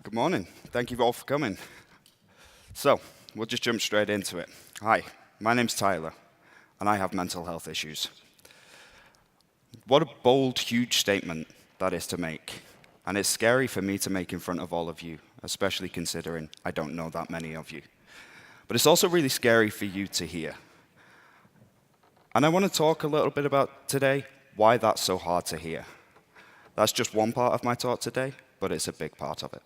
Good morning. Thank you all for coming. So, we'll just jump straight into it. Hi, my name's Tyler, and I have mental health issues. What a bold, huge statement that is to make. And it's scary for me to make in front of all of you, especially considering I don't know that many of you. But it's also really scary for you to hear. And I want to talk a little bit about today why that's so hard to hear. That's just one part of my talk today, but it's a big part of it.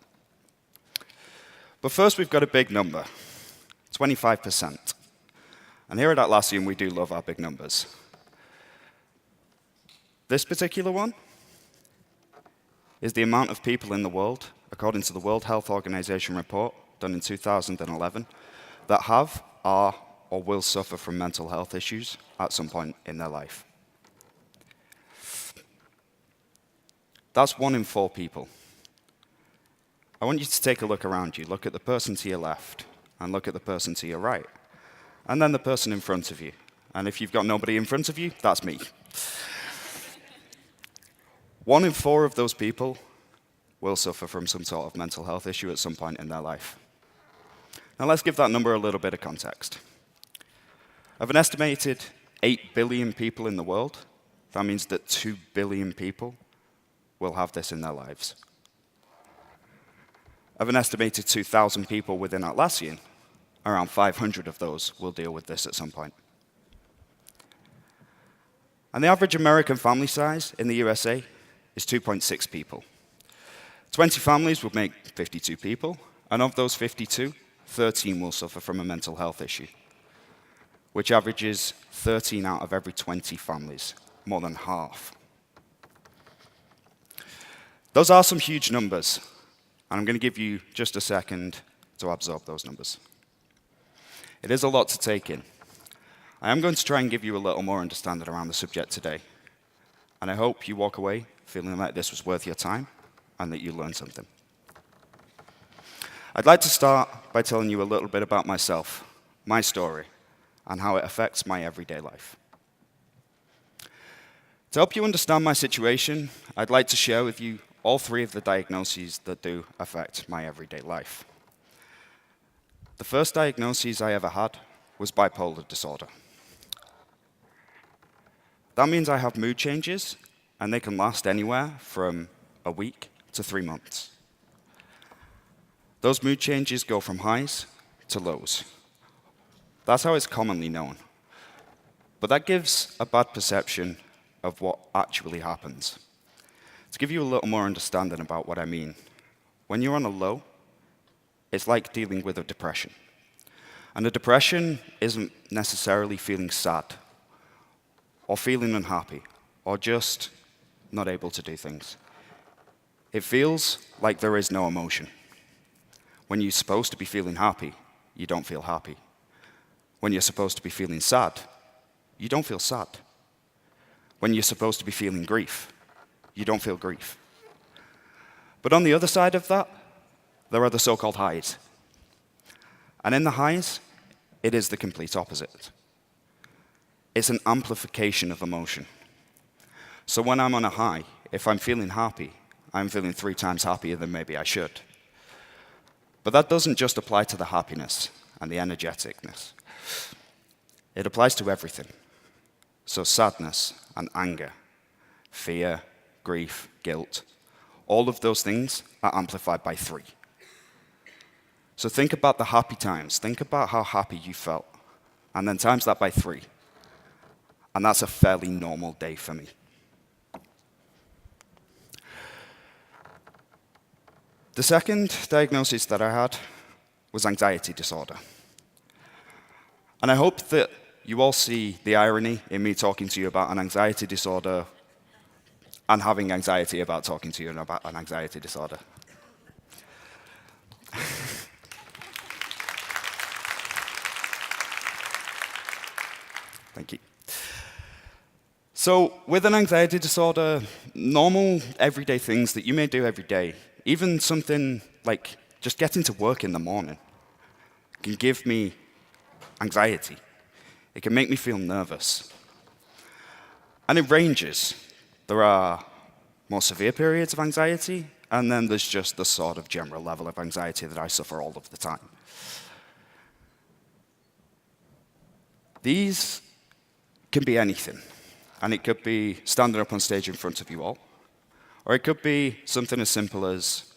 But first, we've got a big number, 25%. And here at Atlassian, we do love our big numbers. This particular one is the amount of people in the world, according to the World Health Organization report done in 2011, that have, are, or will suffer from mental health issues at some point in their life. That's 1 in 4 people. I want you to take a look around you. Look at the person to your left, and look at the person to your right, and then the person in front of you. And if you've got nobody in front of you, that's me. 1 in 4 of those people will suffer from some sort of mental health issue at some point in their life. Now let's give that number a little bit of context. Of an estimated 8 billion people in the world, that means that 2 billion people will have this in their lives. Of an estimated 2,000 people within Atlassian, around 500 of those will deal with this at some point. And the average American family size in the USA is 2.6 people. 20 families would make 52 people, and of those 52, 13 will suffer from a mental health issue, which averages 13 out of every 20 families, more than half. Those are some huge numbers, and I'm going to give you just a second to absorb those numbers. It is a lot to take in. I am going to try and give you a little more understanding around the subject today, and I hope you walk away feeling like this was worth your time and that you learned something. I'd like to start by telling you a little bit about myself, my story, and how it affects my everyday life. To help you understand my situation, I'd like to share with you all 3 of the diagnoses that do affect my everyday life. The first diagnosis I ever had was bipolar disorder. That means I have mood changes, and they can last anywhere from a week to 3 months. Those mood changes go from highs to lows. That's how it's commonly known. But that gives a bad perception of what actually happens. To give you a little more understanding about what I mean, when you're on a low, it's like dealing with a depression. And a depression isn't necessarily feeling sad, or feeling unhappy, or just not able to do things. It feels like there is no emotion. When you're supposed to be feeling happy, you don't feel happy. When you're supposed to be feeling sad, you don't feel sad. When you're supposed to be feeling grief, you don't feel grief. But on the other side of that, there are the so-called highs. And in the highs, it is the complete opposite. It's an amplification of emotion. So when I'm on a high, if I'm feeling happy, I'm feeling 3 times happier than maybe I should. But that doesn't just apply to the happiness and the energeticness. It applies to everything. So sadness and anger, fear, grief, guilt, all of those things are amplified by 3. So think about the happy times. Think about how happy you felt, and then times that by 3. And that's a fairly normal day for me. The second diagnosis that I had was anxiety disorder. And I hope that you all see the irony in me talking to you about an anxiety disorder and having anxiety about talking to you about an anxiety disorder. Thank you. So with an anxiety disorder, normal everyday things that you may do every day, even something like just getting to work in the morning, can give me anxiety. It can make me feel nervous. And it ranges. There are more severe periods of anxiety, And then there's just the sort of general level of anxiety that I suffer all of the time. These can be anything. And it could be standing up on stage in front of you all. Or it could be something as simple as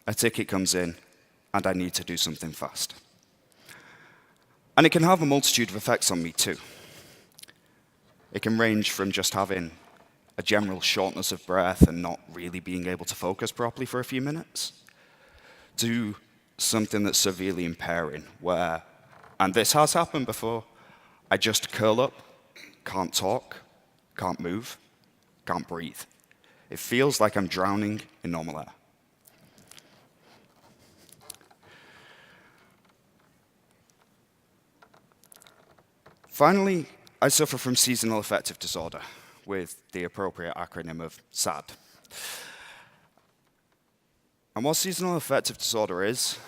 a ticket comes in and I need to do something fast. And it can have a multitude of effects on me too. It can range from just having a general shortness of breath and not really being able to focus properly for a few minutes, to something that's severely impairing, where, and this has happened before, I just curl up, can't talk, can't move, can't breathe. It feels like I'm drowning in normal air. Finally, I suffer from seasonal affective disorder, with the appropriate acronym of SAD. And what seasonal affective disorder is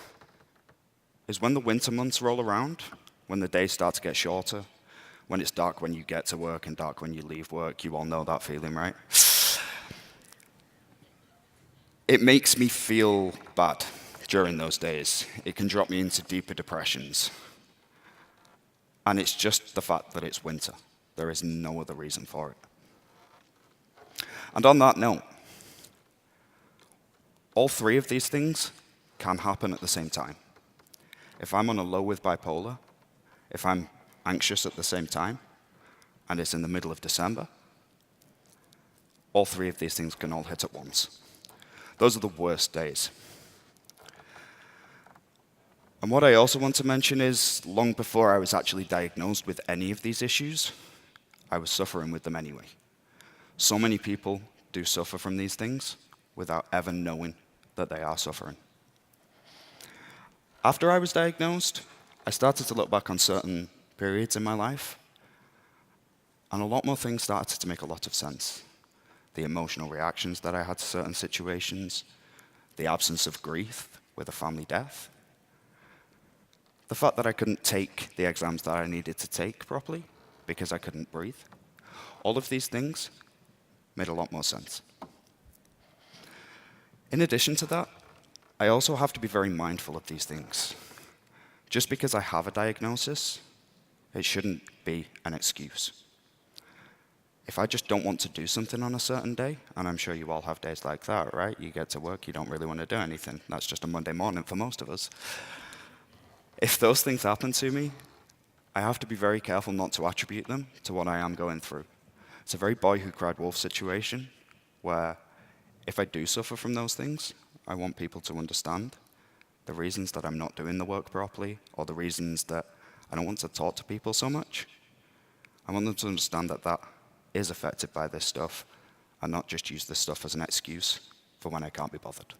when the winter months roll around, when the days start to get shorter, when it's dark when you get to work and dark when you leave work. You all know that feeling, right? It makes me feel bad during those days. It can drop me into deeper depressions. And it's just the fact that it's winter. There is no other reason for it. And on that note, all three of these things can happen at the same time. If I'm on a low with bipolar, if I'm anxious at the same time, and it's in the middle of December, all three of these things can all hit at once. Those are the worst days. And what I also want to mention is, long before I was actually diagnosed with any of these issues, I was suffering with them anyway. So many people do suffer from these things without ever knowing that they are suffering. After I was diagnosed, I started to look back on certain periods in my life, and a lot more things started to make a lot of sense. The emotional reactions that I had to certain situations, the absence of grief with a family death, the fact that I couldn't take the exams that I needed to take properly because I couldn't breathe. All of these things made a lot more sense. In addition to that, I also have to be very mindful of these things. Just because I have a diagnosis, it shouldn't be an excuse. If I just don't want to do something on a certain day, and I'm sure you all have days like that, right? You get to work, you don't really want to do anything. That's just a Monday morning for most of us. If those things happen to me, I have to be very careful not to attribute them to what I am going through. It's a very boy who cried wolf situation, where if I do suffer from those things, I want people to understand the reasons that I'm not doing the work properly, or the reasons that I don't want to talk to people so much. I want them to understand that that is affected by this stuff, and not just use this stuff as an excuse for when I can't be bothered.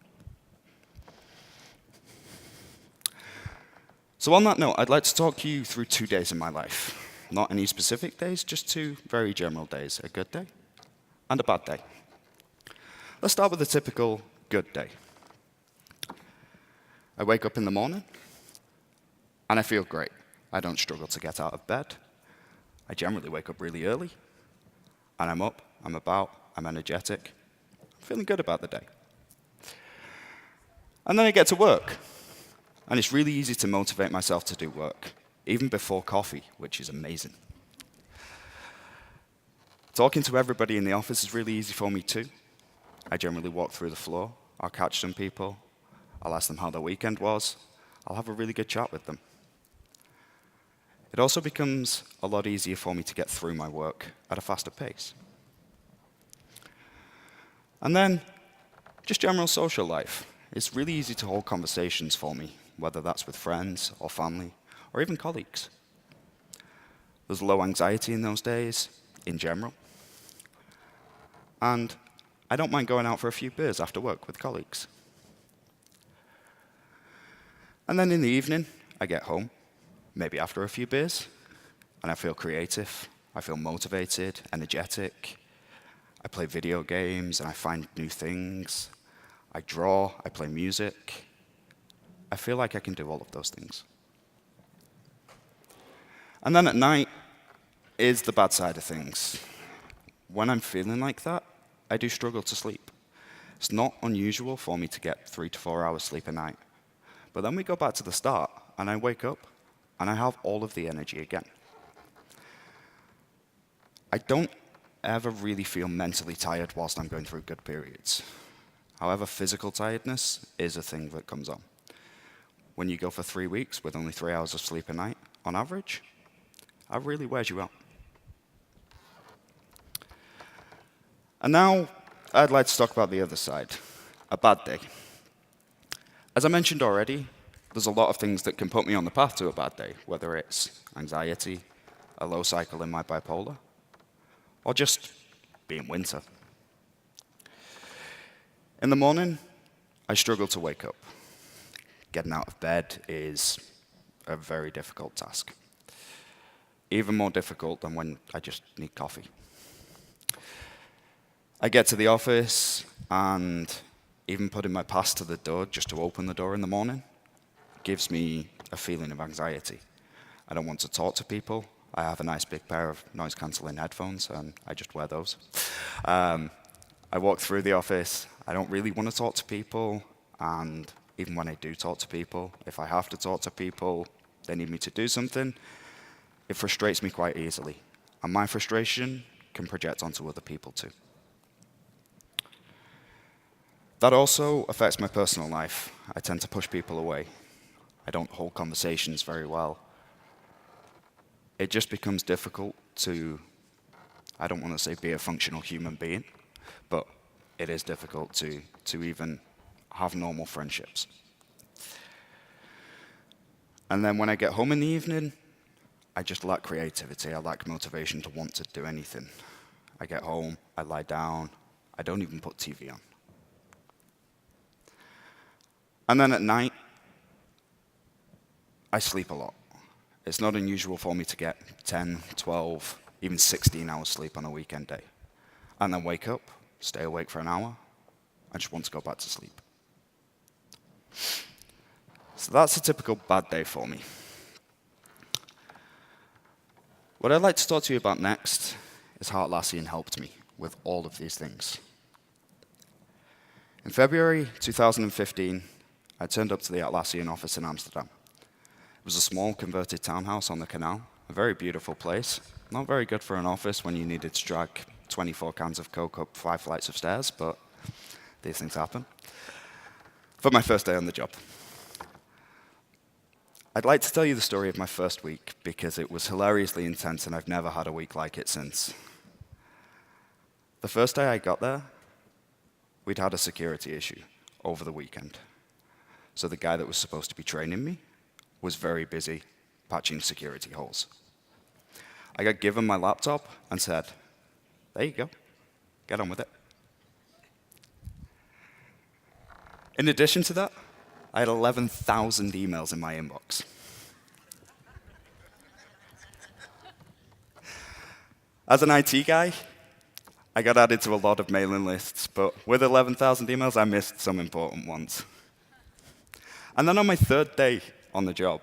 So on that note, I'd like to talk you through 2 days in my life. Not any specific days, just 2 very general days. A good day and a bad day. Let's start with a typical good day. I wake up in the morning, and I feel great. I don't struggle to get out of bed. I generally wake up really early, and I'm up, I'm about, I'm energetic. I'm feeling good about the day. And then I get to work, and it's really easy to motivate myself to do work, even before coffee, which is amazing. Talking to everybody in the office is really easy for me too. I generally walk through the floor, I'll catch some people, I'll ask them how their weekend was, I'll have a really good chat with them. It also becomes a lot easier for me to get through my work at a faster pace. And then, just general social life. It's really easy to hold conversations for me, whether that's with friends or family, or even colleagues. There's low anxiety in those days, in general. And I don't mind going out for a few beers after work with colleagues. And then in the evening, I get home, maybe after a few beers, and I feel creative, I feel motivated, energetic. I play video games and I find new things. I draw, I play music. I feel like I can do all of those things. And then at night is the bad side of things. When I'm feeling like that, I do struggle to sleep. It's not unusual for me to get 3 to 4 hours sleep a night. But then we go back to the start, and I wake up, and I have all of the energy again. I don't ever really feel mentally tired whilst I'm going through good periods. However, physical tiredness is a thing that comes on. When you go for 3 weeks with only 3 hours of sleep a night, on average, that really wears you out. And now, I'd like to talk about the other side, a bad day. As I mentioned already, there's a lot of things that can put me on the path to a bad day, whether it's anxiety, a low cycle in my bipolar, or just being winter. In the morning, I struggle to wake up. Getting out of bed is a very difficult task. Even more difficult than when I just need coffee. I get to the office, and even putting my pass to the door just to open the door in the morning gives me a feeling of anxiety. I don't want to talk to people. I have a nice big pair of noise-canceling headphones, and I just wear those. I walk through the office. I don't really want to talk to people, and even when I do talk to people, if I have to talk to people, they need me to do something, it frustrates me quite easily. And my frustration can project onto other people too. That also affects my personal life. I tend to push people away. I don't hold conversations very well. It just becomes difficult to, I don't want to say be a functional human being, but it is difficult to even have normal friendships. And then when I get home in the evening, I just lack creativity. I lack motivation to want to do anything. I get home, I lie down, I don't even put TV on. And then at night, I sleep a lot. It's not unusual for me to get 10, 12, even 16 hours sleep on a weekend day. And then wake up, stay awake for an hour, I just want to go back to sleep. So that's a typical bad day for me. What I'd like to talk to you about next is how Atlassian helped me with all of these things. In February 2015, I turned up to the Atlassian office in Amsterdam. It was a small converted townhouse on the canal, a very beautiful place. Not very good for an office when you needed to drag 24 cans of Coke up 5 flights of stairs, but these things happen. For my first day on the job. I'd like to tell you the story of my first week because it was hilariously intense and I've never had a week like it since. The first day I got there, we'd had a security issue over the weekend. So the guy that was supposed to be training me was very busy patching security holes. I got given my laptop and said, there you go, get on with it. In addition to that, I had 11,000 emails in my inbox. As an IT guy, I got added to a lot of mailing lists, but with 11,000 emails, I missed some important ones. And then on my third day on the job,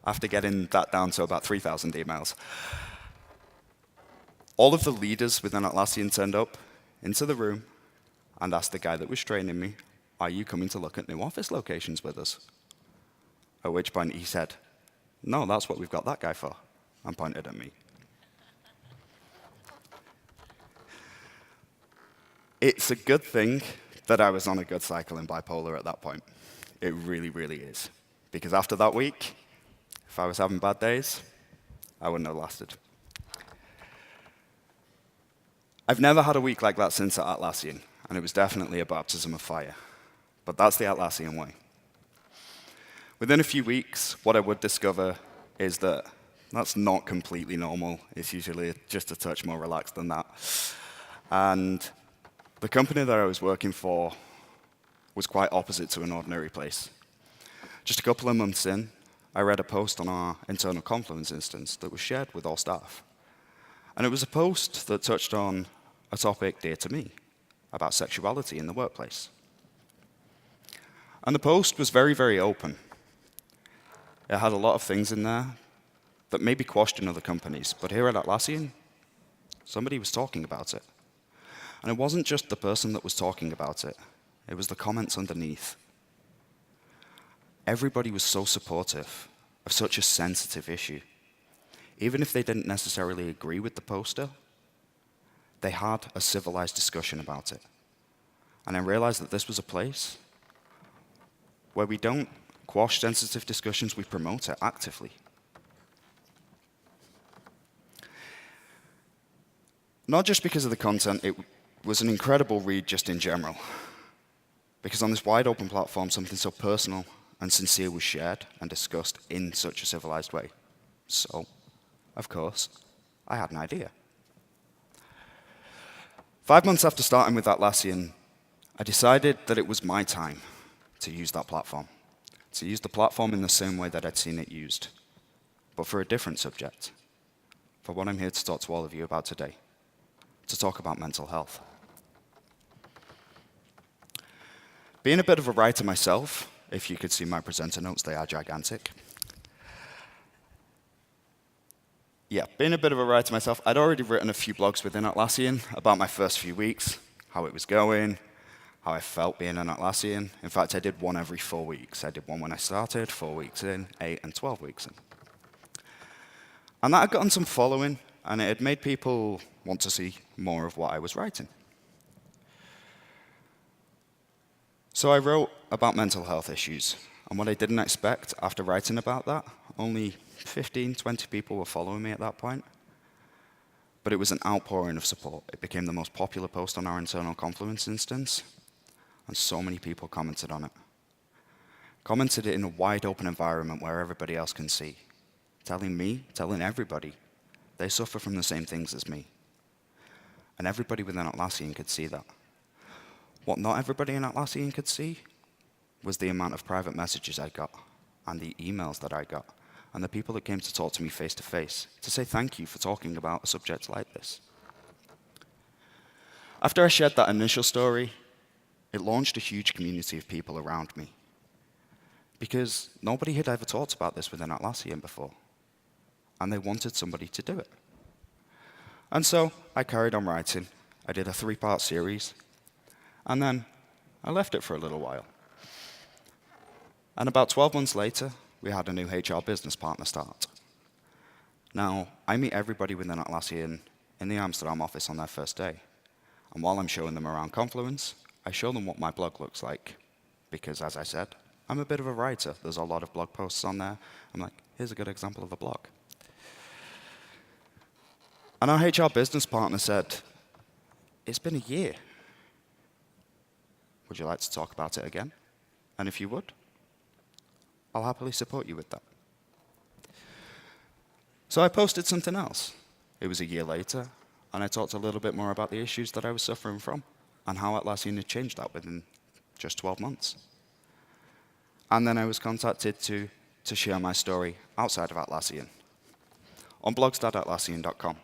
after getting that down to about 3,000 emails, all of the leaders within Atlassian turned up into the room and asked the guy that was training me, are you coming to look at new office locations with us? At which point he said, no, that's what we've got that guy for, and pointed at me. It's a good thing that I was on a good cycle in bipolar at that point. It really, really is. Because after that week, if I was having bad days, I wouldn't have lasted. I've never had a week like that since at Atlassian, and it was definitely a baptism of fire. But that's the Atlassian way. Within a few weeks, what I would discover is that that's not completely normal. It's usually just a touch more relaxed than that. And the company that I was working for was quite opposite to an ordinary place. Just a couple of months in, I read a post on our internal Confluence instance that was shared with all staff. And it was a post that touched on a topic dear to me, about sexuality in the workplace. And the post was very, very open. It had a lot of things in there that may be quashed in other companies, but here at Atlassian, somebody was talking about it. And it wasn't just the person that was talking about it. It was the comments underneath. Everybody was so supportive of such a sensitive issue. Even if they didn't necessarily agree with the poster, they had a civilized discussion about it. And I realized that this was a place where we don't quash sensitive discussions, we promote it actively. Not just because of the content, it was an incredible read just in general. Because on this wide open platform, something so personal and sincere was shared and discussed in such a civilized way. So, of course, I had an idea. 5 months after starting with Atlassian, I decided that it was my time to use that platform. To use the platform in the same way that I'd seen it used, but for a different subject. For what I'm here to talk to all of you about today. To talk about mental health. Being a bit of a writer myself, if you could see my presenter notes, they are gigantic. Yeah, being a bit of a writer myself, I'd already written a few blogs within Atlassian about my first few weeks, how it was going, how I felt being an Atlassian. In fact, I did one every 4 weeks. I did one when I started, 4 weeks in, 8 and 12 weeks in. And that had gotten some following, and it had made people want to see more of what I was writing. So I wrote about mental health issues, and what I didn't expect after writing about that, only 15, 20 people were following me at that point. But it was an outpouring of support. It became the most popular post on our internal Confluence instance, and so many people commented on it. Commented it in a wide open environment where everybody else can see, telling me, telling everybody, they suffer from the same things as me. And everybody within Atlassian could see that. What not everybody in Atlassian could see was the amount of private messages I got, and the emails that I got, and the people that came to talk to me face to face, to say thank you for talking about a subject like this. After I shared that initial story, it launched a huge community of people around me. Because nobody had ever talked about this within Atlassian before, and they wanted somebody to do it. And so I carried on writing. I did a 3-part series, and then I left it for a little while. And about 12 months later, we had a new HR business partner start. Now, I meet everybody within Atlassian in the Amsterdam office on their first day. And while I'm showing them around Confluence, I show them what my blog looks like. Because, as I said, I'm a bit of a writer. There's a lot of blog posts on there. I'm like, here's a good example of a blog. And our HR business partner said, it's been a year. Would you like to talk about it again? And if you would, I'll happily support you with that. So I posted something else. It was a year later, and I talked a little bit more about the issues that I was suffering from and how Atlassian had changed that within just 12 months. And then I was contacted to share my story outside of Atlassian on blogs.atlassian.com.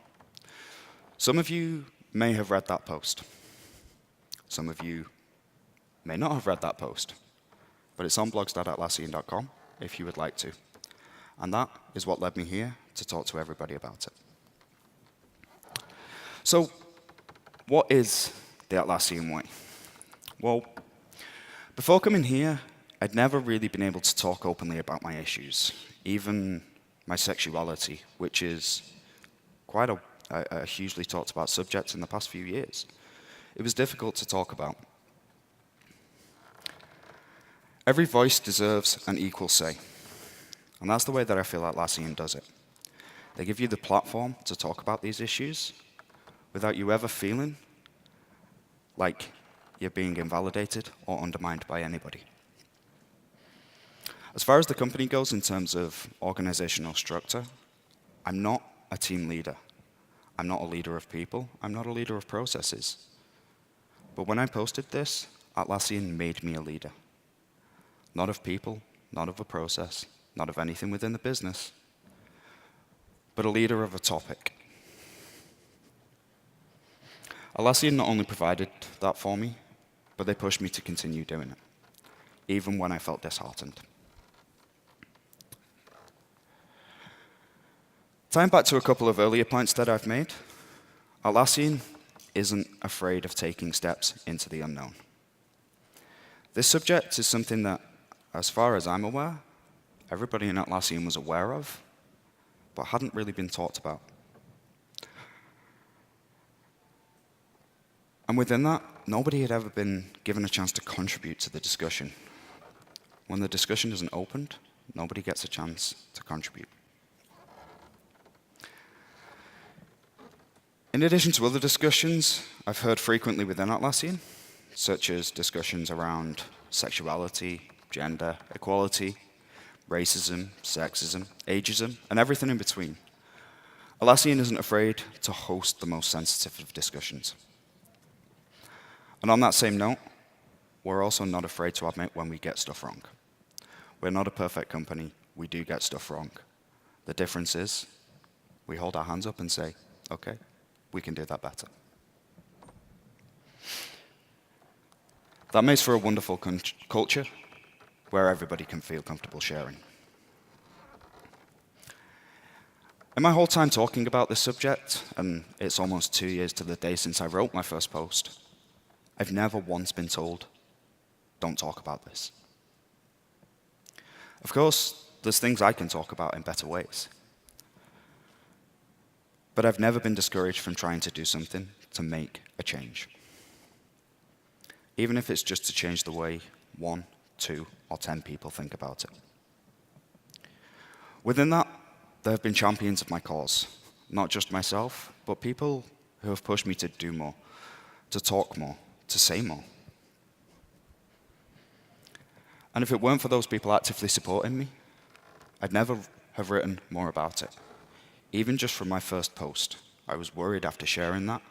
Some of you may have read that post. Some of you may not have read that post, but it's on blogs.atlassian.com if you would like to. And that is what led me here to talk to everybody about it. So, what is the Atlassian Way? Well, before coming here, I'd never really been able to talk openly about my issues, even my sexuality, which is quite a hugely talked about subject in the past few years. It was difficult to talk about. Every voice deserves an equal say. And that's the way that I feel Atlassian does it. They give you the platform to talk about these issues without you ever feeling like you're being invalidated or undermined by anybody. As far as the company goes in terms of organizational structure, I'm not a team leader. I'm not a leader of people. I'm not a leader of processes. But when I posted this, Atlassian made me a leader. Not of people, not of a process, not of anything within the business, but a leader of a topic. Atlassian not only provided that for me, but they pushed me to continue doing it, even when I felt disheartened. Tying back to a couple of earlier points that I've made, Atlassian isn't afraid of taking steps into the unknown. This subject is something that, as far as I'm aware, everybody in Atlassian was aware of, but hadn't really been talked about. And within that, nobody had ever been given a chance to contribute to the discussion. When the discussion isn't opened, nobody gets a chance to contribute. In addition to other discussions I've heard frequently within Atlassian, such as discussions around sexuality, gender, equality, racism, sexism, ageism, and everything in between, Atlassian isn't afraid to host the most sensitive of discussions. And on that same note, we're also not afraid to admit when we get stuff wrong. We're not a perfect company. We do get stuff wrong. The difference is we hold our hands up and say, okay, we can do that better. That makes for a wonderful culture where everybody can feel comfortable sharing. In my whole time talking about this subject, and it's almost 2 years to the day since I wrote my first post, I've never once been told, don't talk about this. Of course, there's things I can talk about in better ways. But I've never been discouraged from trying to do something to make a change. Even if it's just to change the way 1, 2, or 10 people think about it. Within that, there have been champions of my cause, not just myself, but people who have pushed me to do more, to talk more, to say more. And if it weren't for those people actively supporting me, I'd never have written more about it. Even just from my first post, I was worried after sharing that.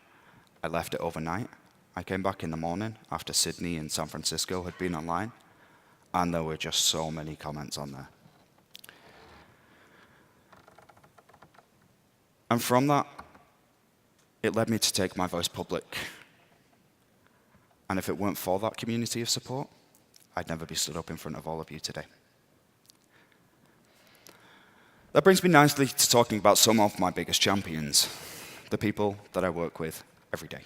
I left it overnight. I came back in the morning after Sydney and San Francisco had been online, and there were just so many comments on there. And from that, it led me to take my voice public. And if it weren't for that community of support, I'd never be stood up in front of all of you today. That brings me nicely to talking about some of my biggest champions, the people that I work with every day.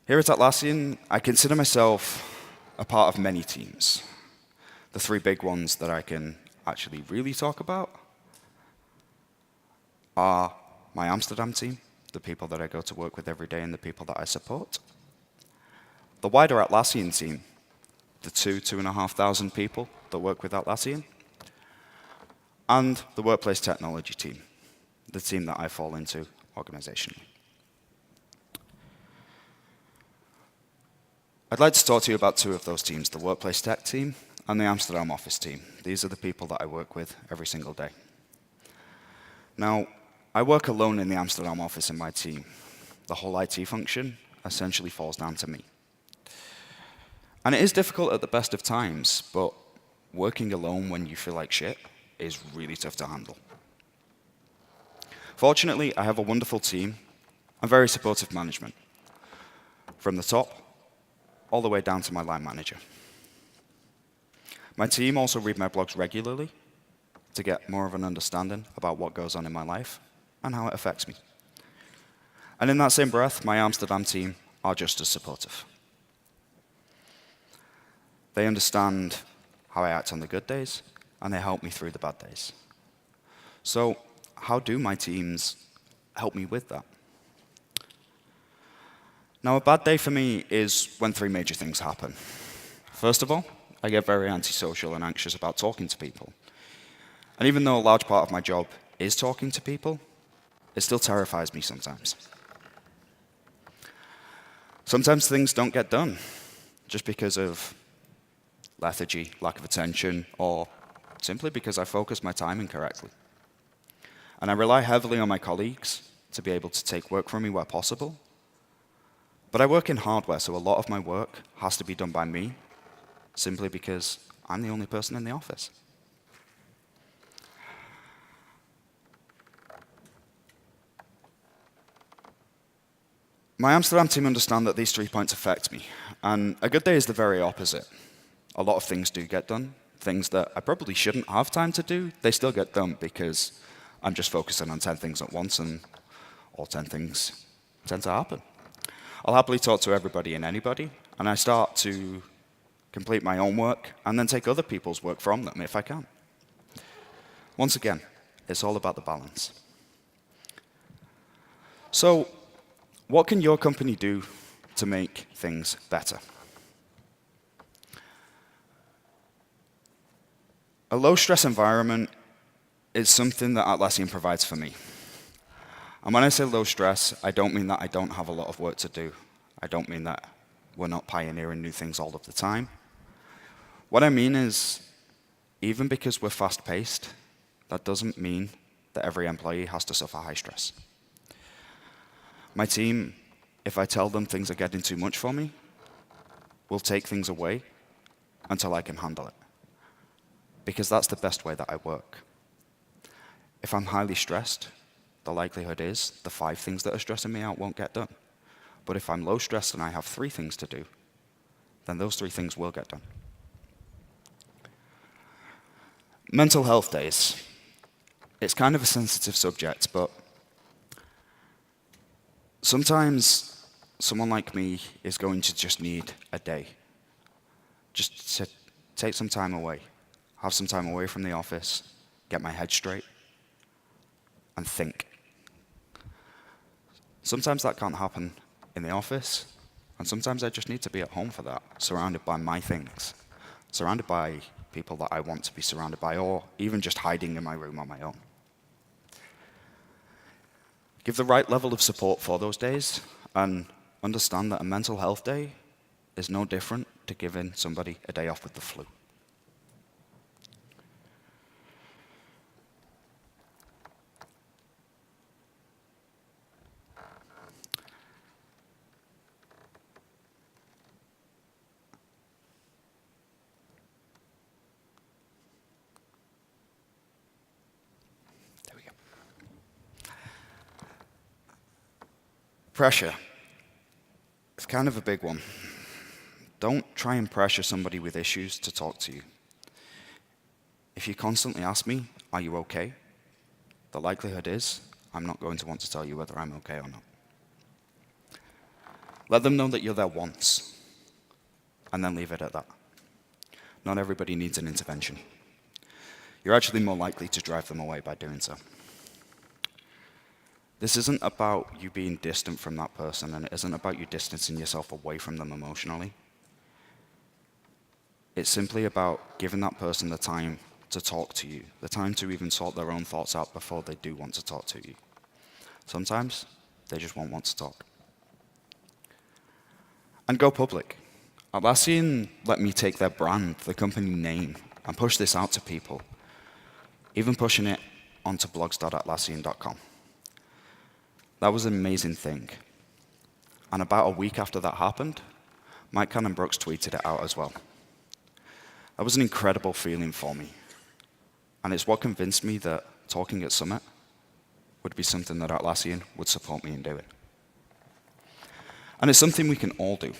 Here at Atlassian, I consider myself a part of many teams. The 3 big ones that I can actually really talk about are my Amsterdam team, the people that I go to work with every day and the people that I support. The wider Atlassian team, the 2,500 people that work with Atlassian. And the workplace technology team, the team that I fall into organizationally. I'd like to talk to you about 2 of those teams, the workplace tech team and the Amsterdam office team. These are the people that I work with every single day. Now, I work alone in the Amsterdam office in my team. The whole IT function essentially falls down to me. And it is difficult at the best of times, but working alone when you feel like shit is really tough to handle. Fortunately, I have a wonderful team and very supportive management, from the top all the way down to my line manager. My team also read my blogs regularly to get more of an understanding about what goes on in my life and how it affects me. And in that same breath, my Amsterdam team are just as supportive. They understand how I act on the good days, and they help me through the bad days. So how do my teams help me with that? Now, a bad day for me is when 3 major things happen. First of all, I get very antisocial and anxious about talking to people. And even though a large part of my job is talking to people, it still terrifies me sometimes. Sometimes things don't get done just because of lethargy, lack of attention, or simply because I focus my time incorrectly. And I rely heavily on my colleagues to be able to take work from me where possible. But I work in hardware, so a lot of my work has to be done by me, simply because I'm the only person in the office. My Amsterdam team understand that these 3 points affect me, and a good day is the very opposite. A lot of things do get done. Things that I probably shouldn't have time to do, they still get done because I'm just focusing on 10 things at once, and all 10 things tend to happen. I'll happily talk to everybody and anybody, and I start to complete my own work and then take other people's work from them if I can. Once again, it's all about the balance. So, what can your company do to make things better? A low-stress environment is something that Atlassian provides for me. And when I say low stress, I don't mean that I don't have a lot of work to do. I don't mean that we're not pioneering new things all of the time. What I mean is, even because we're fast-paced, that doesn't mean that every employee has to suffer high stress. My team, if I tell them things are getting too much for me, will take things away until I can handle it. Because that's the best way that I work. If I'm highly stressed, the likelihood is the 5 things that are stressing me out won't get done. But if I'm low stressed and I have 3 things to do, then those 3 things will get done. Mental health days. It's kind of a sensitive subject, but sometimes someone like me is going to just need a day. Just to take some time away. Have some time away from the office, get my head straight, and think. Sometimes that can't happen in the office, and sometimes I just need to be at home for that, surrounded by my things, surrounded by people that I want to be surrounded by, or even just hiding in my room on my own. Give the right level of support for those days, and understand that a mental health day is no different to giving somebody a day off with the flu. Pressure. It's kind of a big one. Don't try and pressure somebody with issues to talk to you. If you constantly ask me, are you okay? The likelihood is I'm not going to want to tell you whether I'm okay or not. Let them know that you're there once, and then leave it at that. Not everybody needs an intervention. You're actually more likely to drive them away by doing so. This isn't about you being distant from that person, and it isn't about you distancing yourself away from them emotionally. It's simply about giving that person the time to talk to you, the time to even sort their own thoughts out before they do want to talk to you. Sometimes they just won't want to talk. And go public. Atlassian let me take their brand, the company name, and push this out to people, even pushing it onto blogs.atlassian.com. That was an amazing thing. And about a week after that happened, Mike Cannon-Brookes tweeted it out as well. That was an incredible feeling for me. And it's what convinced me that talking at Summit would be something that Atlassian would support me in doing. And it's something we can all do.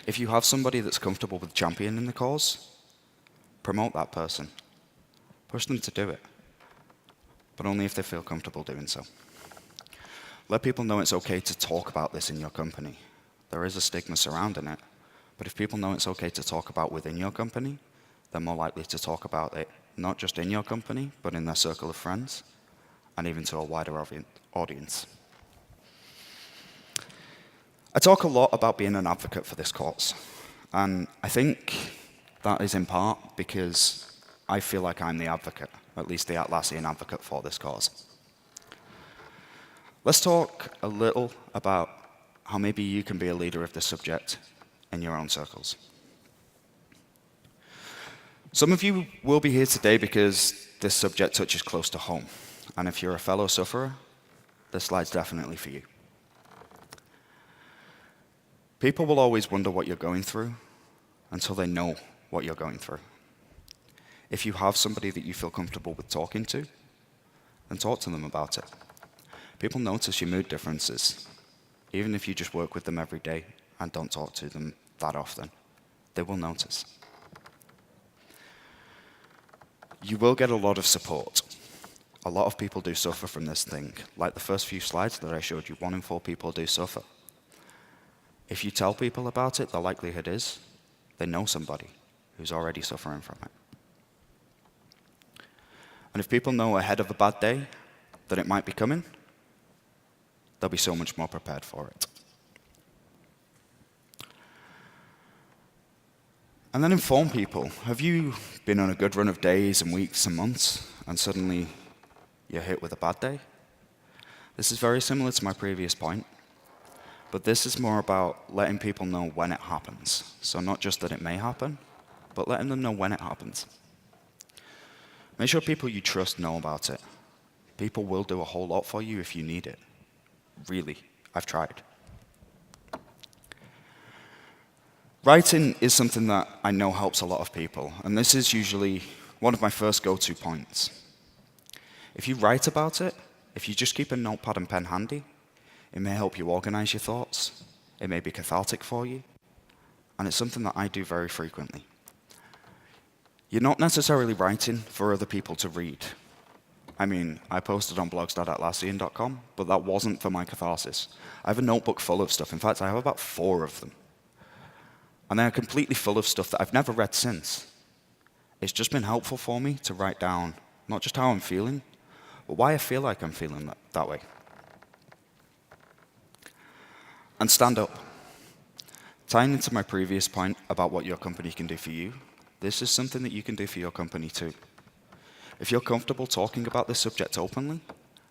If you have somebody that's comfortable with championing the cause, promote that person. Push them to do it. But only if they feel comfortable doing so. Let people know it's okay to talk about this in your company. There is a stigma surrounding it, but if people know it's okay to talk about within your company, they're more likely to talk about it not just in your company, but in their circle of friends, and even to a wider audience. I talk a lot about being an advocate for this cause, and I think that is in part because I feel like I'm the advocate, at least the Atlassian advocate for this cause. Let's talk a little about how maybe you can be a leader of this subject in your own circles. Some of you will be here today because this subject touches close to home. And if you're a fellow sufferer, this slide's definitely for you. People will always wonder what you're going through until they know what you're going through. If you have somebody that you feel comfortable with talking to, then talk to them about it. People notice your mood differences. Even if you just work with them every day and don't talk to them that often, they will notice. You will get a lot of support. A lot of people do suffer from this thing. Like the first few slides that I showed you, 1 in 4 people do suffer. If you tell people about it, the likelihood is they know somebody who's already suffering from it. And if people know ahead of a bad day that it might be coming, they'll be so much more prepared for it. And then inform people. Have you been on a good run of days and weeks and months, and suddenly you're hit with a bad day? This is very similar to my previous point, but this is more about letting people know when it happens. So not just that it may happen, but letting them know when it happens. Make sure people you trust know about it. People will do a whole lot for you if you need it. Really, I've tried. Writing is something that I know helps a lot of people, and this is usually one of my first go-to points. If you write about it, if you just keep a notepad and pen handy, it may help you organize your thoughts, it may be cathartic for you, and it's something that I do very frequently. You're not necessarily writing for other people to read. I mean, I posted on blogs.atlassian.com, but that wasn't for my catharsis. I have a notebook full of stuff. In fact, I have about 4 of them. And they are completely full of stuff that I've never read since. It's just been helpful for me to write down not just how I'm feeling, but why I feel like I'm feeling that way. And stand up. Tying into my previous point about what your company can do for you, this is something that you can do for your company too. If you're comfortable talking about this subject openly,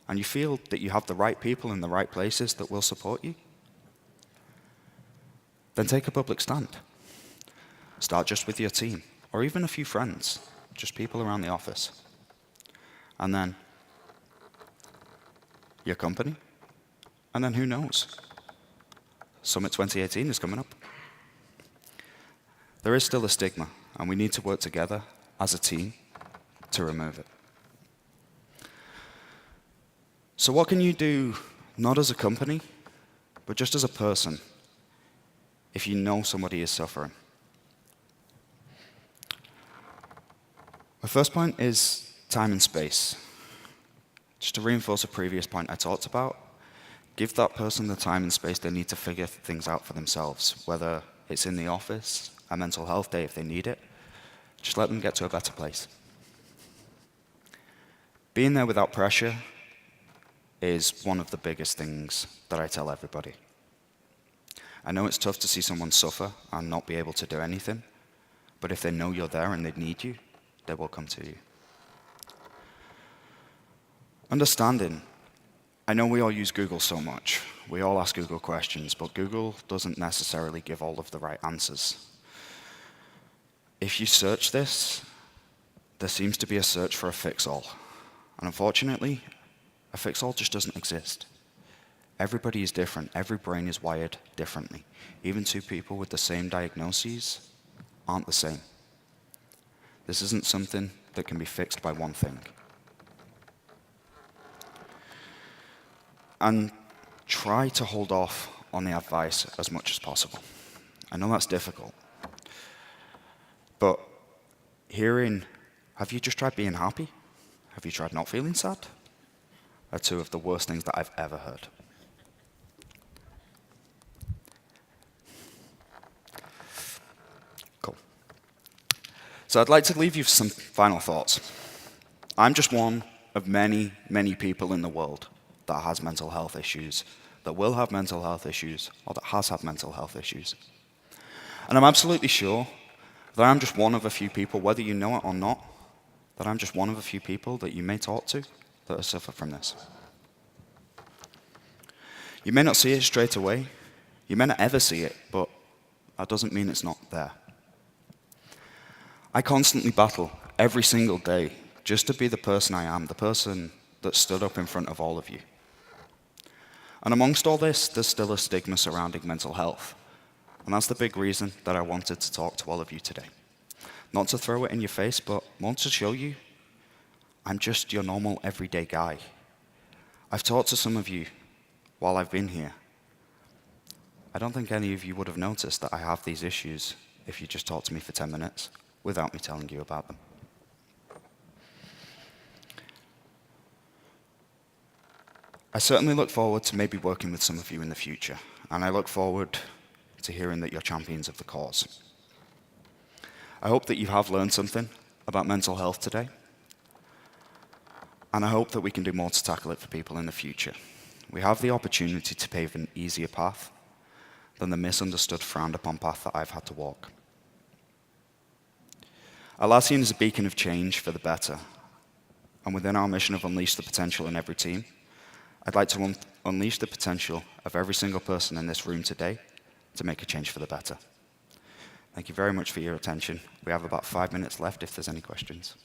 and you feel that you have the right people in the right places that will support you, then take a public stand. Start just with your team, or even a few friends, just people around the office. And then your company, and then who knows? Summit 2018 is coming up. There is still a stigma, and we need to work together as a team to remove it. So what can you do, not as a company, but just as a person, if you know somebody is suffering? My first point is time and space. Just to reinforce a previous point I talked about, give that person the time and space they need to figure things out for themselves, whether it's in the office, a mental health day if they need it. Just let them get to a better place. Being there without pressure is one of the biggest things that I tell everybody. I know it's tough to see someone suffer and not be able to do anything, but if they know you're there and they need you, they will come to you. Understanding. I know we all use Google so much. We all ask Google questions, but Google doesn't necessarily give all of the right answers. If you search this, there seems to be a search for a fix-all. And unfortunately, a fix-all just doesn't exist. Everybody is different. Every brain is wired differently. Even 2 people with the same diagnoses aren't the same. This isn't something that can be fixed by one thing. And try to hold off on the advice as much as possible. I know that's difficult. But hearing, have you just tried being happy? Have you tried not feeling sad? Are 2 of the worst things that I've ever heard. Cool. So I'd like to leave you with some final thoughts. I'm just one of many, many people in the world that has mental health issues, that will have mental health issues, or that has had mental health issues. And I'm absolutely sure that I'm just one of a few people, whether you know it or not, that I'm just one of a few people that you may talk to that suffer from this. You may not see it straight away, you may not ever see it, but that doesn't mean it's not there. I constantly battle every single day just to be the person I am, the person that stood up in front of all of you. And amongst all this, there's still a stigma surrounding mental health. And that's the big reason that I wanted to talk to all of you today. Not to throw it in your face, but more to show you I'm just your normal everyday guy. I've talked to some of you while I've been here. I don't think any of you would have noticed that I have these issues if you just talked to me for 10 minutes without me telling you about them. I certainly look forward to maybe working with some of you in the future, and I look forward to hearing that you're champions of the cause. I hope that you have learned something about mental health today, and I hope that we can do more to tackle it for people in the future. We have the opportunity to pave an easier path than the misunderstood, frowned-upon path that I've had to walk. Atlassian is a beacon of change for the better, and within our mission of unleash the potential in every team, I'd like to unleash the potential of every single person in this room today to make a change for the better. Thank you very much for your attention. We have about 5 minutes left if there's any questions.